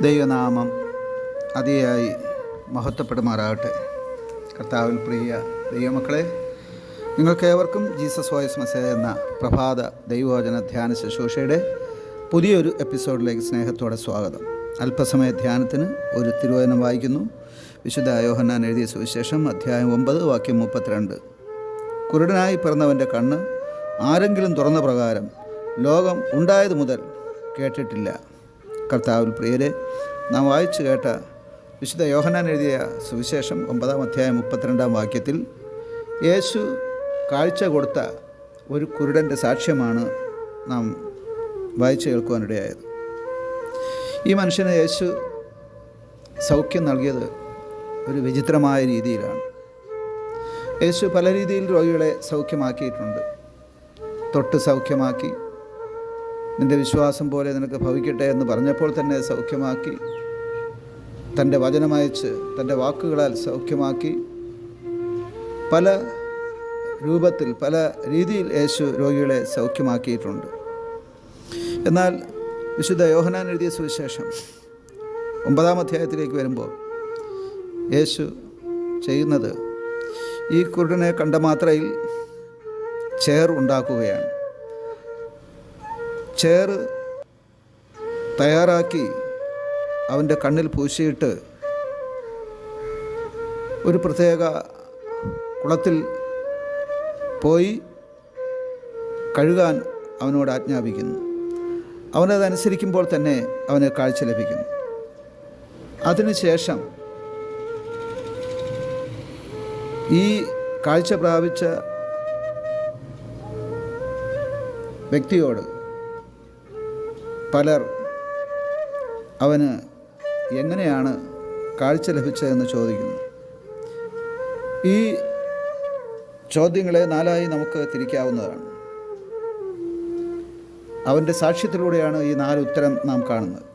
ദൈവനാമം അതിയായി മഹത്വപ്പെടുമാറാകട്ടെ. കർത്താവിൽ പ്രിയ ദൈവമക്കളെ, നിങ്ങൾക്കേവർക്കും ജീസസ് വോയിസ് മെസ്സേജ് എന്ന പ്രഭാത ദൈവവചന ധ്യാന ശുശ്രൂഷയുടെ പുതിയൊരു എപ്പിസോഡിലേക്ക് സ്നേഹത്തോടെ സ്വാഗതം. അല്പസമയ ധ്യാനത്തിന് ഒരു തിരുവചനം വായിക്കുന്നു. വിശുദ്ധ യോഹന്നാൻ എഴുതിയ സുവിശേഷം അധ്യായം 9 വാക്യം 32. കുരുടനായി പിറന്നവൻ്റെ കണ്ണ് ആരെങ്കിലും തുറന്ന പ്രകാരം ലോകം ഉണ്ടായത് മുതൽ കേട്ടിട്ടില്ല. കർത്താവിൽ പ്രിയരെ, നാം വായിച്ചു കേട്ട വിശുദ്ധ യോഹന്നാൻ എഴുതിയ സുവിശേഷം 9 അധ്യായം 32 വാക്യത്തിൽ യേശു കാഴ്ച കൊടുത്ത ഒരു കുരുടൻ്റെ സാക്ഷ്യമാണ് നാം വായിച്ചു കേൾക്കുവാനിടയായത്. ഈ മനുഷ്യന് യേശു സൗഖ്യം നൽകിയത് ഒരു വിചിത്രമായ രീതിയിലാണ്. യേശു പല രീതിയിൽ രോഗികളെ സൗഖ്യമാക്കിയിട്ടുണ്ട്. തൊട്ട് സൗഖ്യമാക്കി, നിൻ്റെ വിശ്വാസം പോലെ നിനക്ക് ഭവിക്കട്ടെ എന്ന് പറഞ്ഞപ്പോൾ തന്നെ സൗഖ്യമാക്കി, തൻ്റെ വചനമയച്ച് തൻ്റെ വാക്കുകളാൽ സൗഖ്യമാക്കി, പല രൂപത്തിൽ പല രീതിയിൽ യേശു രോഗികളെ സൗഖ്യമാക്കിയിട്ടുണ്ട്. എന്നാൽ വിശുദ്ധ യോഹന്നാൻ എഴുതിയ സുവിശേഷം 9 അധ്യായത്തിലേക്ക് വരുമ്പോൾ യേശു ചെയ്യുന്നത് ഈ കുരുടനെ കണ്ട മാത്രയിൽ ചേർ ഉണ്ടാക്കുകയാണ്. ചേർ തയ്യാറാക്കി അവൻ്റെ കണ്ണിൽ പൂശിയിട്ട് ഒരു പ്രത്യേക കുളത്തിൽ പോയി കഴുകാൻ അവനോട് ആജ്ഞാപിക്കുന്നു. അവനതനുസരിക്കുമ്പോൾ തന്നെ അവന് കാഴ്ച ലഭിക്കുന്നു. അതിനുശേഷം ഈ കാഴ്ച പ്രാപിച്ച വ്യക്തിയോട് പലർ അവന് എങ്ങനെയാണ് കാഴ്ച ലഭിച്ചതെന്ന് ചോദിക്കുന്നു. ഈ ചോദ്യങ്ങളെ 4 നമുക്ക് തിരിക്കാവുന്നതാണ്. അവൻ്റെ സാക്ഷ്യത്തിലൂടെയാണ് ഈ 4 ഉത്തരം നാം കാണുന്നത്.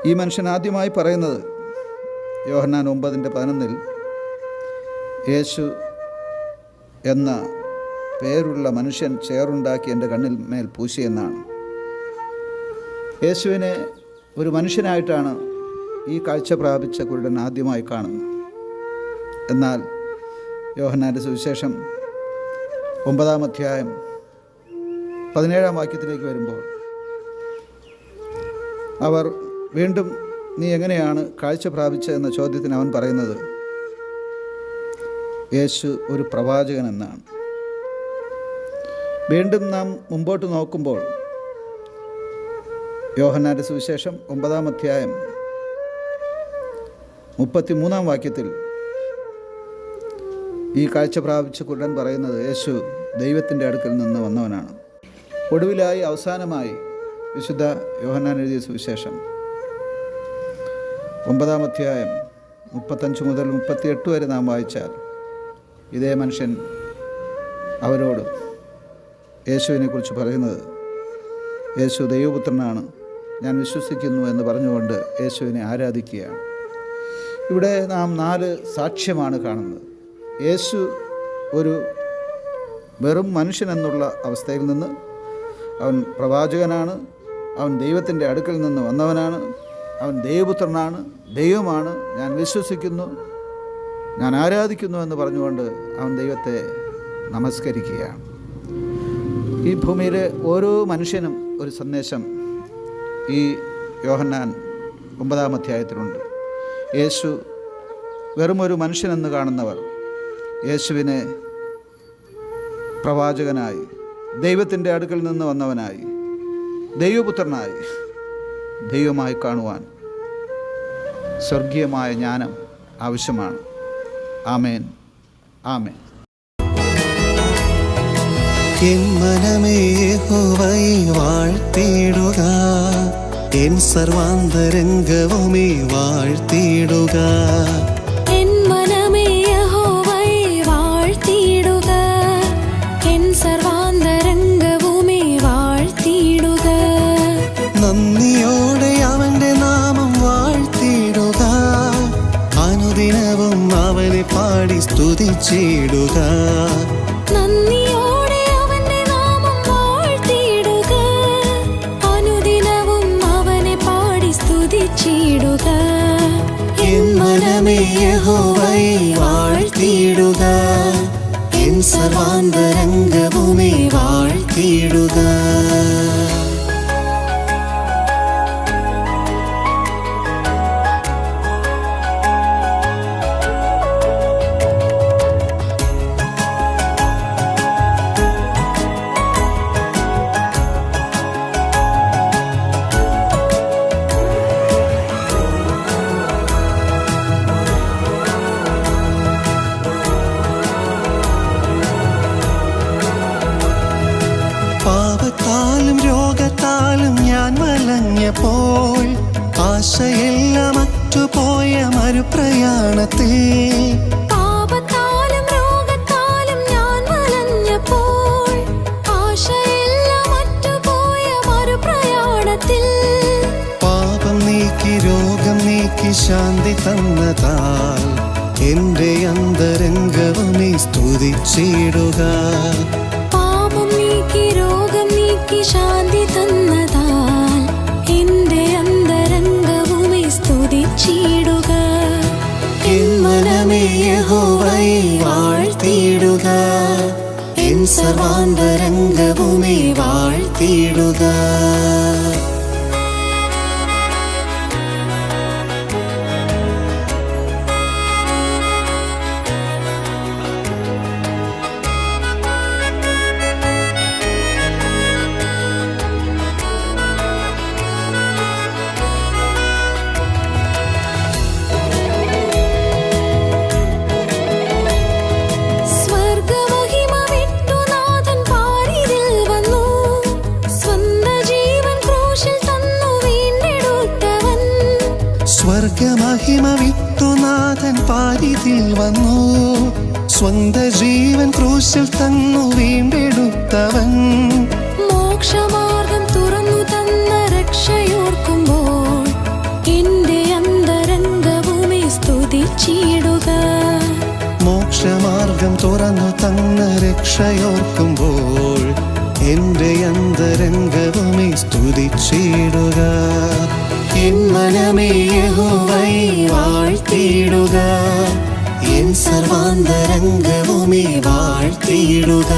ഈ മനുഷ്യൻ ആദ്യമായി പറയുന്നത് യോഹന്നാൻ 9:11 യേശു എന്ന പേരുള്ള മനുഷ്യൻ ചേറുണ്ടാക്കി എൻ്റെ കണ്ണിൽ മേൽ പൂശിയെന്നാണ്. യേശുവിനെ ഒരു മനുഷ്യനായിട്ടാണ് ഈ കാഴ്ച പ്രാപിച്ച കുരുടൻ ആദ്യമായി കാണുന്നത്. എന്നാൽ യോഹന്നാൻ്റെ സുവിശേഷം 9 അധ്യായം 17 വാക്യത്തിലേക്ക് വരുമ്പോൾ അവർ വീണ്ടും നീ എങ്ങനെയാണ് കാഴ്ച പ്രാപിച്ചതെന്ന ചോദ്യത്തിന് അവൻ പറയുന്നത് യേശു ഒരു പ്രവാചകൻ എന്നാണ്. വീണ്ടും നാം മുമ്പോട്ട് നോക്കുമ്പോൾ യോഹന്നാൻ്റെ സുവിശേഷം 9 അധ്യായം 33 വാക്യത്തിൽ ഈ കാഴ്ച പ്രാപിച്ച കുരുടൻ പറയുന്നത് യേശു ദൈവത്തിൻ്റെ അടുക്കൽ നിന്ന് വന്നവനാണ്. ഒടുവിലായി അവസാനമായി വിശുദ്ധ യോഹന്നാൻ എഴുതിയ സുവിശേഷം 9 അധ്യായം 35 മുതൽ 38 വരെ നാം വായിച്ചാൽ ഇതേ മനുഷ്യൻ അവരോട് യേശുവിനെക്കുറിച്ച് പറയുന്നത് യേശു ദൈവപുത്രനാണ്, ഞാൻ വിശ്വസിക്കുന്നു എന്ന് പറഞ്ഞുകൊണ്ട് യേശുവിനെ ആരാധിക്കുകയാണ്. ഇവിടെ നാം 4 സാക്ഷ്യമാണ് കാണുന്നത്. യേശു ഒരു വെറും മനുഷ്യനെന്നുള്ള അവസ്ഥയിൽ നിന്ന് അവൻ പ്രവാചകനാണ്, അവൻ ദൈവത്തിൻ്റെ അടുക്കൽ നിന്ന് വന്നവനാണ്, അവൻ ദൈവപുത്രനാണ്, ദൈവമാണ്, ഞാൻ വിശ്വസിക്കുന്നു, ഞാൻ ആരാധിക്കുന്നു എന്ന് പറഞ്ഞുകൊണ്ട് അവൻ ദൈവത്തെ നമസ്കരിക്കുകയാണ്. ഈ ഭൂമിയിലെ ഓരോ മനുഷ്യനും ഒരു സന്ദേശം ഈ യോഹന്നാൻ 9 അധ്യായത്തിലുണ്ട്. യേശു വെറുമൊരു മനുഷ്യനെന്ന് കാണുന്നവർ യേശുവിനെ പ്രവാചകനായി, ദൈവത്തിൻ്റെ അടുക്കൽ നിന്ന് വന്നവനായി, ദൈവപുത്രനായി, ദൈവമായി കാണുവാൻ സ്വർഗീയമായ ജ്ഞാനം ആവശ്യമാണ്. ആമേൻ, ആമേൻ. എൻ മനമേ യഹോവയെ വാഴ്ത്തിടുക, എൻ സർവാന്തരംഗവുമേ വാഴ്ത്തിടുക. എൻ മനമേ യഹോവയെ വാഴ്ത്തിടുക, എൻ സർവാന്തരംഗവുമേ വാഴ്ത്തിടുക. നന്ദിയോടെ അവൻ്റെ നാമം വാഴ്ത്തിടുക, അനുദിനവും അവനെ പാടി സ്തുതിച്ചിടുക. നന്ദിയോടെ അവന്റെ നാമം വാഴ്ത്തിടുക, അനുദിനവും അവനെ പാടി സ്തുതിച്ചിടുക. മനമേ യഹോവയെ വാഴ്ത്തിയിടുക, എൻ സർവാന്തരംഗവുമേ വാഴ്ത്തിയിടുക. പാപത്താലും രോഗത്താലും ഞാൻ വലഞ്ഞപ്പോൾ, ആശയെല്ലാം അറ്റുപോയ മരുപ്രയാണത്തിൽ. പാപത്താലും രോഗത്താലും ഞാൻ വലഞ്ഞപ്പോൾ, ആശയെല്ലാം അറ്റുപോയ മറുപ്രയാണത്തിൽ. പാപം നീക്കി രോഗം നീക്കി ശാന്തി തന്നതാൽ, എന്റെ അന്തരംഗവുമേ സ്തുതിച്ചിടുക. ശാന്തി തന്നതാൽ എന്റെ അന്തരംഗവുമേ സ്തുതിച്ചിടുക. എൻ മനമേ യഹോവയെ വാഴ്ത്തിയിടുക, എൻ സർവാന്തരംഗവുമേ വാഴ്ത്തിയിടുക. സ്വർഗമഹിമ വിട്ടുനാഥൻ പാരിതിൽ വന്നു, സ്വന്ത ജീവൻ ക്രൂശിൽ തന്നു വീണ്ടെടുത്തവൻ. മോക്ഷമാർഗം തുറന്നു തന്ന രക്ഷയോർക്കുമ്പോൾ എന്റെ അന്തരംഗവുമേ സ്തുതിച്ചിടുക. മോക്ഷമാർഗം തുറന്നു തന്ന രക്ഷയോർക്കുമ്പോൾ എന്റെ അന്തരംഗവുമേ സ്തുതിച്ചിടുക. എൻ മനമേ യഹോവയെ വാഴ്ത്തിയിടുക, എൻ സർവാന്തരംഗവുമേ വാഴ്ത്തിയിടുക.